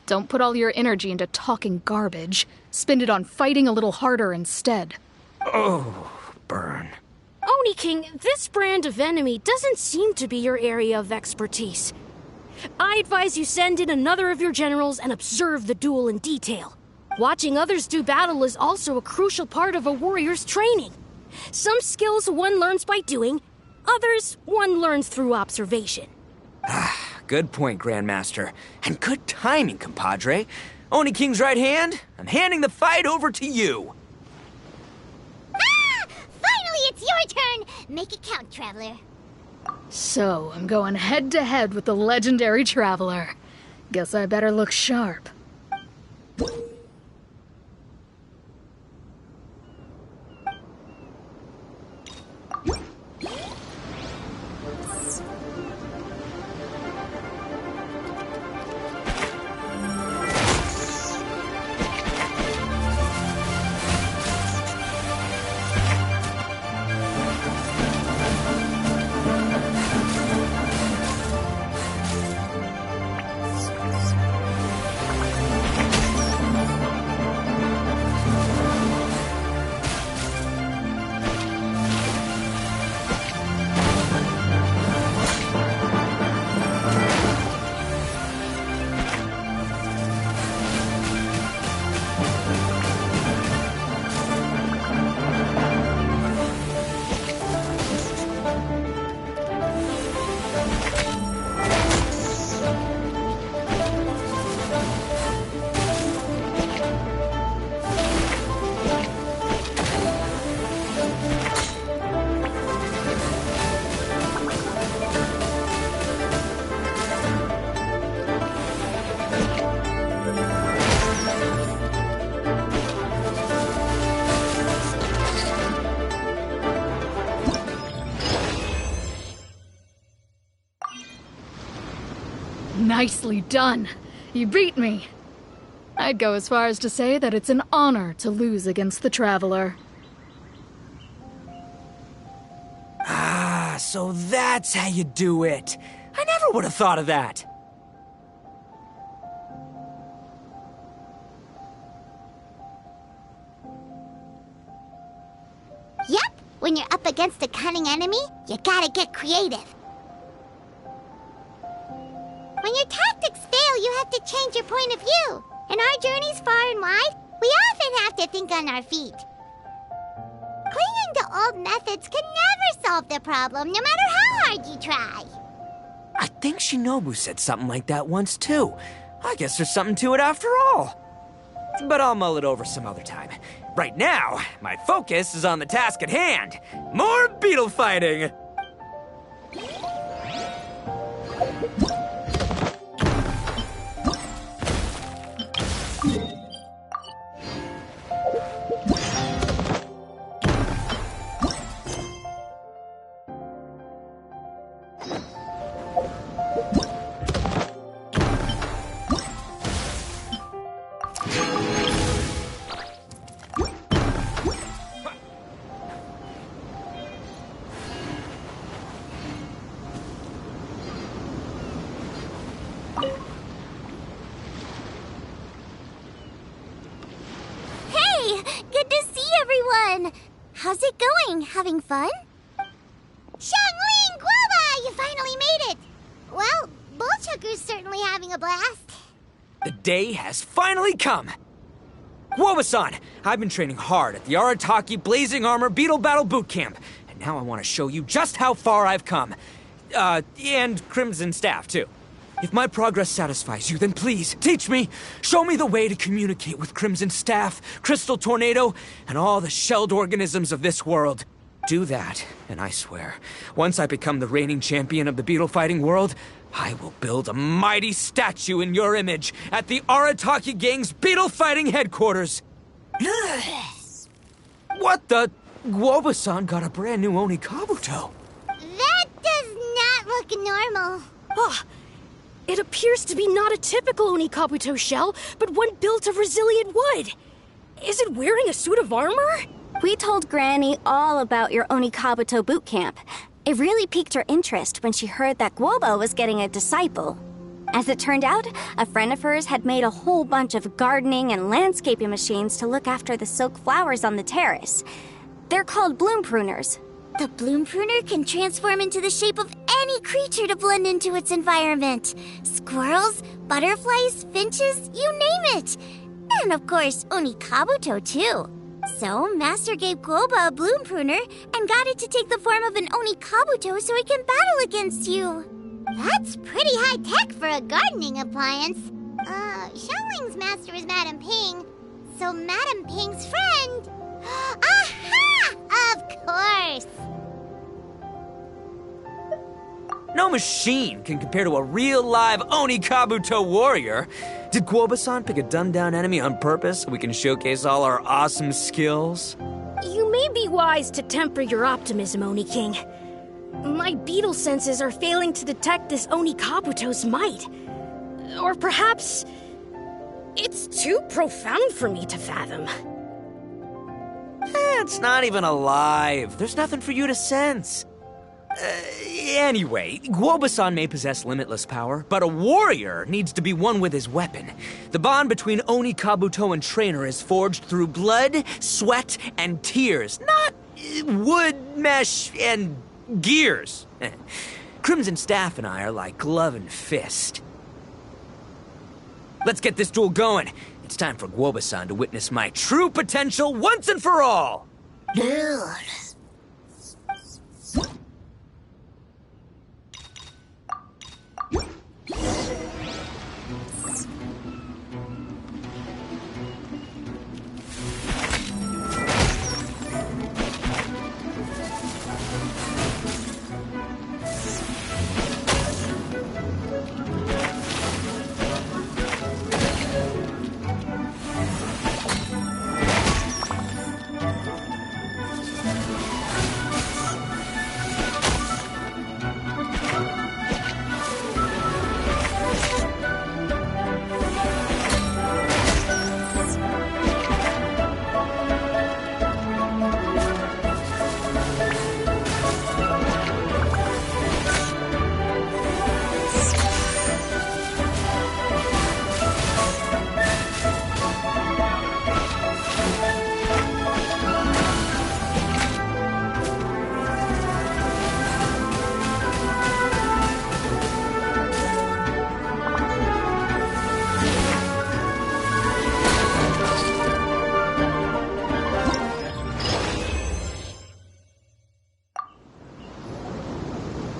S7: Don't put all your energy into talking garbage. Spend it on fighting a little harder instead.
S4: Oh, burn.
S5: Oni King, this brand of enemy doesn't seem to be your area of expertise. I advise you send in another of your generals and observe the duel in detail. Watching others do battle is also a crucial part of a warrior's training. Some skills one learns by doing, others one learns through observation.
S4: Good point, Grandmaster. And good timing, compadre. Oni King's right hand, I'm handing the fight over to you.
S1: Finally, it's your turn! Make it count, Traveler.
S7: So, I'm going head-to-head with the legendary Traveler. Guess I better look sharp. Nicely done. You beat me. I'd go as far as to say that it's an honor to lose against the Traveler.
S4: Ah, so that's how you do it. I never would have thought of that.
S1: Yep, when you're up against a cunning enemy, you gotta get creative. When your tactics fail, you have to change your point of view. In our journeys far and wide, we often have to think on our feet. Clinging to old methods can never solve the problem, no matter how hard you try.
S4: I think Shinobu said something like that once, too. I guess there's something to it after all. but I'll mull it over some other time. Right now, my focus is on the task at hand. More beetle fighting!
S1: How's it going? Having fun? Xiangling Guava! You finally made it! Well, Bullchucker's certainly having a blast.
S4: The day has finally come! Guava-san, I've been training hard at the Arataki Blazing Armor Beetle Battle Boot Camp, and now I want to show you just how far I've come. And Crimson Staff, too. If my progress satisfies you, then please, teach me. Show me the way to communicate with Crimson Staff, Crystal Tornado, and all the shelled organisms of this world. Do that, and I swear, once I become the reigning champion of the beetle fighting world, I will build a mighty statue in your image at the Arataki Gang's beetle fighting headquarters. What the? Guoba-san got a brand new Onikabuto.
S1: That does not look normal.
S5: Oh, it appears to be not a typical Onikabuto shell, but one built of resilient wood. Is it wearing a suit of armor?
S2: We told Granny all about your Onikabuto boot camp. It really piqued her interest when she heard that Guoba was getting a disciple. As it turned out, a friend of hers had made a whole bunch of gardening and landscaping machines to look after the silk flowers on the terrace. They're called bloom pruners.
S1: The bloom pruner can transform into the shape of any creature to blend into its environment. Squirrels, butterflies, finches, you name it. And of course, Onikabuto too. So, Master gave Guoba a bloom pruner and got it to take the form of an Onikabuto so it can battle against you. That's pretty high-tech for a gardening appliance. Xiangling's master is Madame Ping, so Madame Ping's friend... Aha! Of course!
S4: No machine can compare to a real live Onikabuto warrior. Did Guoba-san pick a dumbed-down enemy on purpose so we can showcase all our awesome skills?
S5: You may be wise to temper your optimism, Oni King. My beetle senses are failing to detect this Onikabuto's might. Or perhaps... it's too profound for me to fathom.
S4: It's not even alive. There's nothing for you to sense. Anyway, Guoba-san may possess limitless power, but a warrior needs to be one with his weapon. The bond between Onikabuto and trainer is forged through blood, sweat, and tears, not wood, mesh, and gears. Crimson Staff and I are like glove and fist. Let's get this duel going. It's time for Guoba-san to witness my true potential once and for all!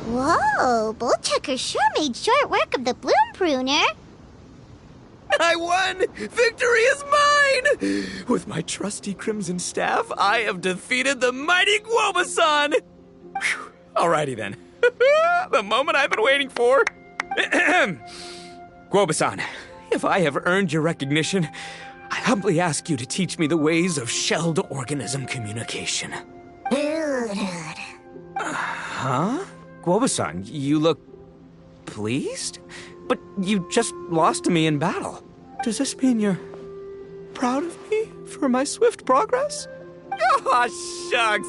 S1: Whoa, Bullchucker sure made short work of the bloom pruner.
S4: I won! Victory is mine! With my trusty crimson staff, I have defeated the mighty Guoba-san! Whew. Alrighty then. The moment I've been waiting for. Guoba-san, if I have earned your recognition, I humbly ask you to teach me the ways of shelled organism communication. Huh? Guoba-san, you look pleased? But you just lost to me in battle. Does this mean you're proud of me for my swift progress? Oh, shucks.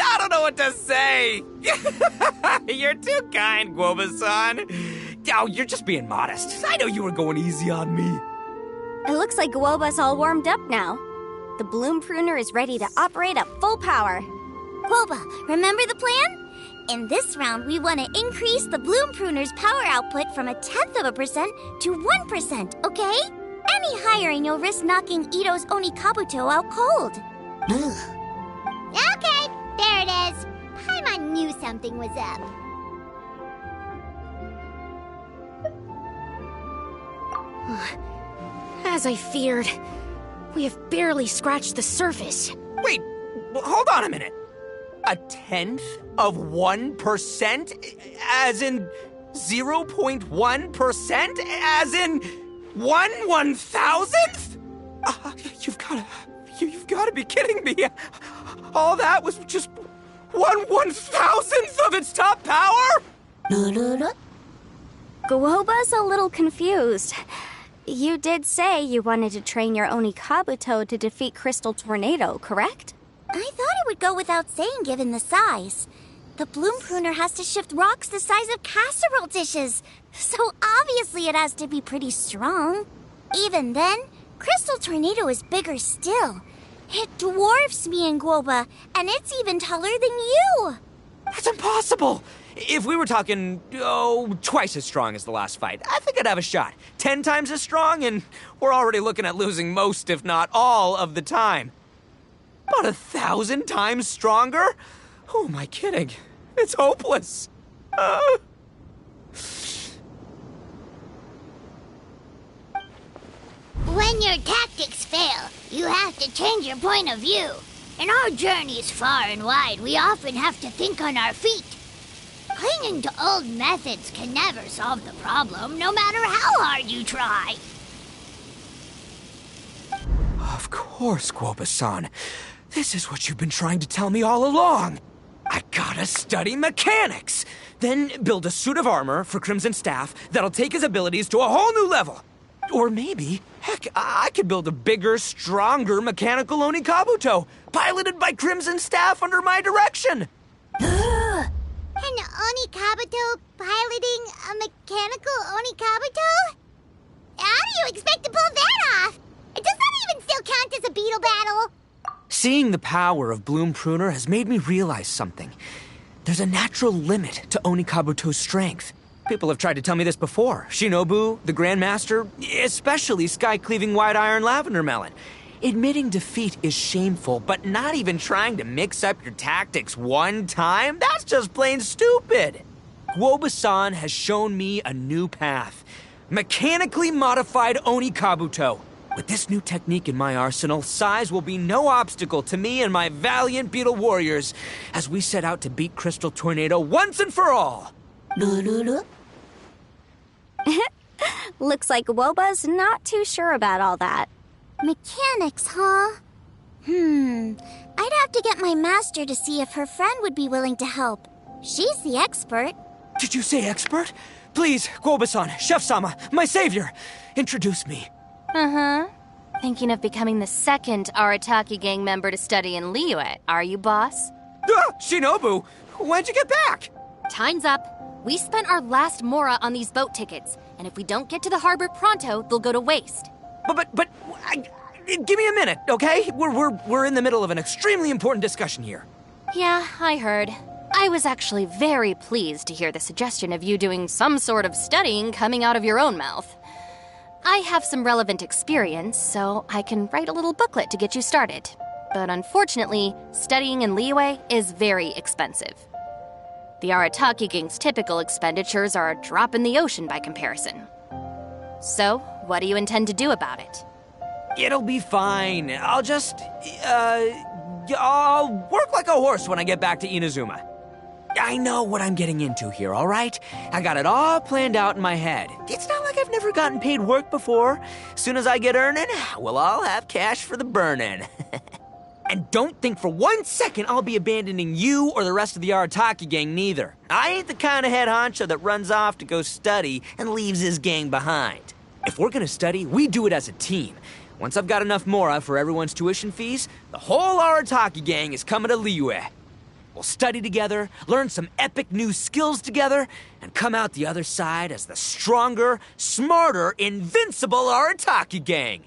S4: I don't know what to say. You're too kind, Guoba-san. Oh, you're just being modest. I know you were going easy on me.
S2: It looks like Guoba's all warmed up now. The bloom pruner is ready to operate at full power.
S1: Guoba, remember the plan? In this round, we want to increase the bloom pruner's power output from 0.1% to 1%, okay? Any higher and you'll risk knocking Ito's Onikabuto out cold. Okay, there it is. Paimon knew something was up.
S5: As I feared, we have barely scratched the surface.
S4: Wait, hold on a minute. 0.1%? As in 0.1%? As in 1/1000th? You've gotta be kidding me. All that was just 1/1000th of its top power?
S2: Guoba's a little confused. You did say you wanted to train your Onikabuto to defeat Crystal Tornado, correct?
S1: I thought it would go without saying given the size. The bloom pruner has to shift rocks the size of casserole dishes, so obviously it has to be pretty strong. Even then, Crystal Tornado is bigger still. It dwarfs me and Guoba, and it's even taller than you.
S4: That's impossible! If we were talking, twice as strong as the last fight, I think I'd have a shot. 10 times as strong, and we're already looking at losing most, if not all, of the time. About 1,000 times stronger? Who am I kidding? It's hopeless.
S1: When your tactics fail, you have to change your point of view. In our journeys far and wide, we often have to think on our feet. Clinging to old methods can never solve the problem, no matter how hard you try.
S4: Of course, Guoba-san. This is what you've been trying to tell me all along. I gotta study mechanics, then build a suit of armor for Crimson Staff that'll take his abilities to a whole new level. Or maybe, heck, I could build a bigger, stronger mechanical Onikabuto, piloted by Crimson Staff under my direction.
S1: An Onikabuto piloting a mechanical Onikabuto? How do you expect to pull that off? Does that even still count as a Beetle battle?
S4: Seeing the power of Bloom Pruner has made me realize something. There's a natural limit to Onikabuto's strength. People have tried to tell me this before. Shinobu, the Grandmaster, especially Sky-Cleaving White Iron Lavender Melon. Admitting defeat is shameful, but not even trying to mix up your tactics one time? That's just plain stupid. Guoba-san has shown me a new path. Mechanically modified Onikabuto. With this new technique in my arsenal, size will be no obstacle to me and my valiant Beetle warriors as we set out to beat Crystal Tornado once and for all.
S2: Looks like Guoba's not too sure about all that.
S1: Mechanics, huh? I'd have to get my master to see if her friend would be willing to help. She's the expert.
S4: Did you say expert? Please, Guoba-san, Chef-sama, my savior, introduce me.
S3: Thinking of becoming the second Arataki gang member to study in Liyue, are you, boss?
S4: Shinobu, when'd you get back?
S3: Time's up. We spent our last mora on these boat tickets, and if we don't get to the harbor pronto, they'll go to waste.
S4: But, give me a minute, okay? We're in the middle of an extremely important discussion here.
S3: Yeah, I heard. I was actually very pleased to hear the suggestion of you doing some sort of studying coming out of your own mouth. I have some relevant experience, so I can write a little booklet to get you started. But unfortunately, studying in Liyue is very expensive. The Arataki gang's typical expenditures are a drop in the ocean by comparison. So, what do you intend to do about it?
S4: It'll be fine. I'll work like a horse when I get back to Inazuma. I know what I'm getting into here, all right? I got it all planned out in my head. It's not like I've never gotten paid work before. Soon as I get earning, we'll all have cash for the burning. And don't think for 1 second I'll be abandoning you or the rest of the Arataki gang neither. I ain't the kind of head honcho that runs off to go study and leaves his gang behind. If we're gonna study, we do it as a team. Once I've got enough mora for everyone's tuition fees, the whole Arataki gang is coming to Liyue. We'll study together, learn some epic new skills together, and come out the other side as the stronger, smarter, invincible Arataki gang.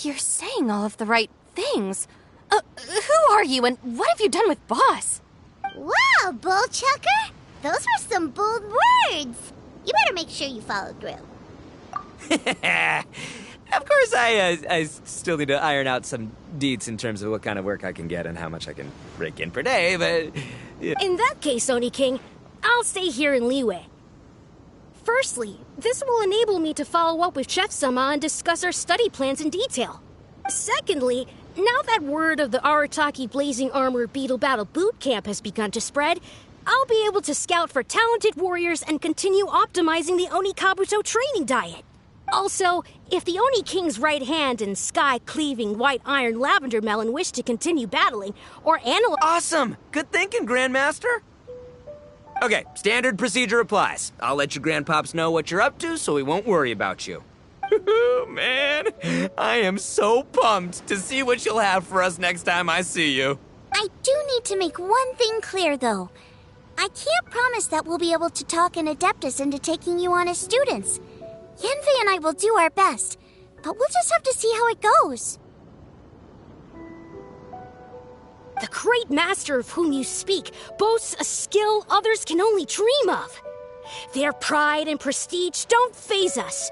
S3: You're saying all of the right things. Who are you and what have you done with Boss?
S1: Wow, Bull Chucker! Those were some bold words. You better make sure you follow through.
S4: Of course, I still need to iron out some deets in terms of what kind of work I can get and how much I can rake in per day, but... Yeah.
S5: In that case, Oni King, I'll stay here in Liyue. Firstly, this will enable me to follow up with Chef-sama and discuss our study plans in detail. Secondly, now that word of the Arataki Blazing Armor Beetle Battle Boot Camp has begun to spread, I'll be able to scout for talented warriors and continue optimizing the Oni Kabuto training diet. Also, if the Oni King's right hand and sky-cleaving white iron lavender melon wish to continue battling, or analyze...
S4: Awesome! Good thinking, Grandmaster! Okay, standard procedure applies. I'll let your grandpops know what you're up to so we won't worry about you. Man, I am so pumped to see what you'll have for us next time I see you.
S1: I do need to make one thing clear, though. I can't promise that we'll be able to talk an Adeptus into taking you on as students. Yanfei and I will do our best, but we'll just have to see how it goes.
S5: The great master of whom you speak boasts a skill others can only dream of. Their pride and prestige don't faze us.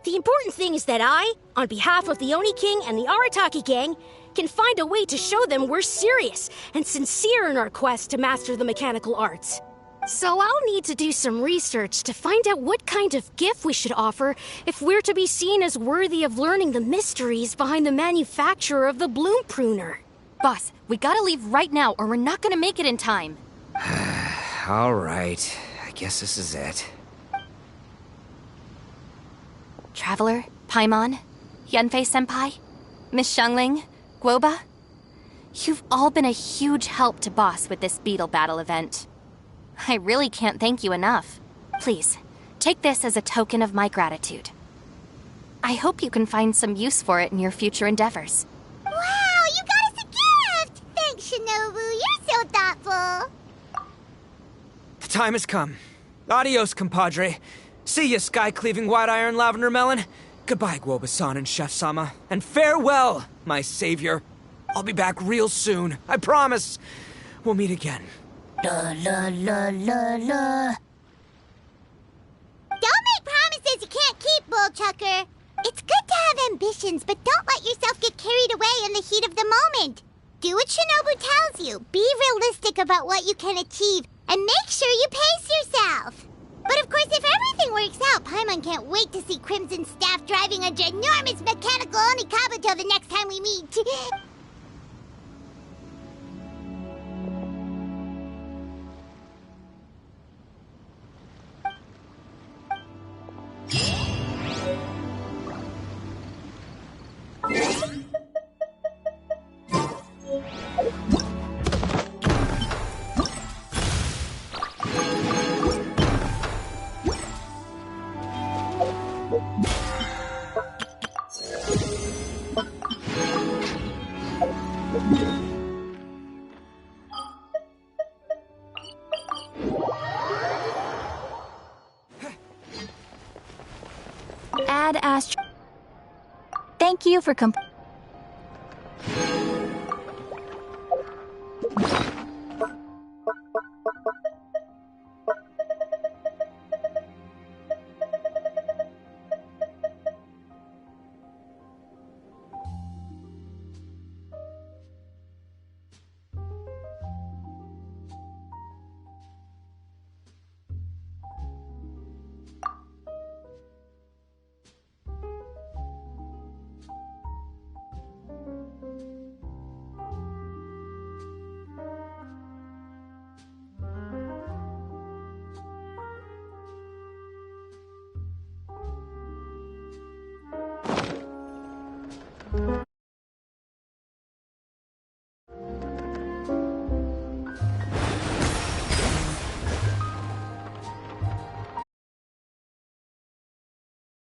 S5: The important thing is that I, on behalf of the Oni King and the Arataki gang, can find a way to show them we're serious and sincere in our quest to master the mechanical arts. So I'll need to do some research to find out what kind of gift we should offer if we're to be seen as worthy of learning the mysteries behind the manufacture of the bloom pruner.
S3: Boss, we gotta leave right now or we're not gonna make it in time.
S4: All right, I guess this is it.
S3: Traveler, Paimon, Yanfei-senpai, Miss Xiangling, Guoba, you've all been a huge help to Boss with this Beetle Battle event. I really can't thank you enough. Please, take this as a token of my gratitude. I hope you can find some use for it in your future endeavors.
S1: Wow, you got us a gift! Thanks, Shinobu. You're so thoughtful.
S4: The time has come. Adios, compadre. See ya, sky-cleaving white iron lavender melon. Goodbye, Guoba-san and Chef-sama. And farewell, my savior. I'll be back real soon. I promise. We'll meet again.
S1: La la la la la. Don't make promises you can't keep, Bull Chucker. It's good to have ambitions, but don't let yourself get carried away in the heat of the moment. Do what Shinobu tells you. Be realistic about what you can achieve, and make sure you pace yourself. But of course, if everything works out, Paimon can't wait to see Crimson Staff driving a ginormous mechanical Oni Kabuto the next time we meet.
S2: Ad Astro. Thank you for